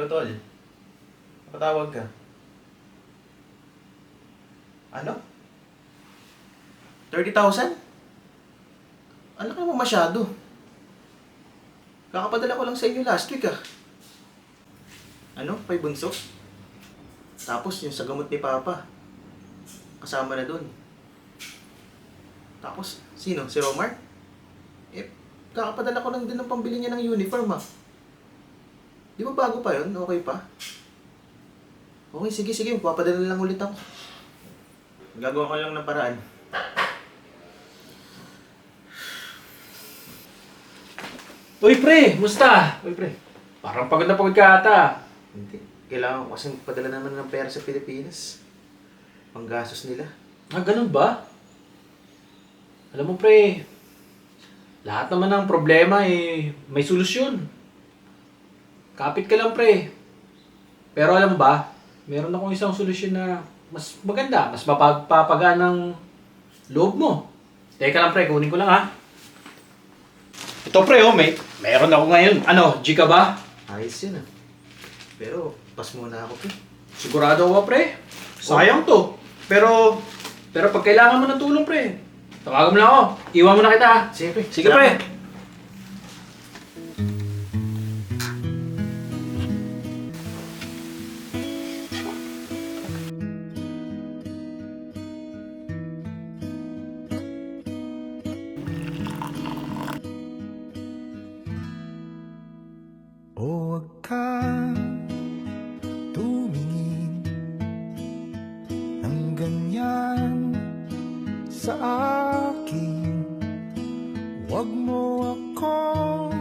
Ano, tol? Napatawag ka. Ano? 30,000? Ang laki mo masyado. Kakapadala ko lang sa inyo last week ah. Ano? Pay bunso? Tapos yung sa gamot ni Papa. Kasama na dun. Tapos, sino? Si Romar? Eh, kakapadala ko lang din ng pambili niya ng uniform ah. Di ba bago pa yun? Okay pa? Okay, sige. Magpapadala lang ulit ako. Gagawa ko lang ng paraan. Uy, pre! Musta? Uy, pre. Parang pagod na pagod ka ata. Hindi. Kailangan ko kasi magpadala naman ng pera sa Pilipinas. Panggastos nila. Ah, ganun ba? Alam mo, pre, lahat naman ng problema may solusyon. Kapit ka lang, pre. Pero alam mo ba, meron akong isang solusyon na mas maganda, mas mapagpapagaan ng loob mo. Teka lang, pre, kunin ko lang ha. Ito, pre, oh, meron ako ngayon. Ano, G ka ba? Ayos yun ah. Pero, pas muna ako po. Sigurado ako, pre. Sayang to. Pero pag kailangan mo ng tulong, pre, tawagan mo lang ako. Iwan mo na kita, ha? Sige, pre. Sige, pre. O wag kang tumingin ng ganyan sa akin. Wag mo akong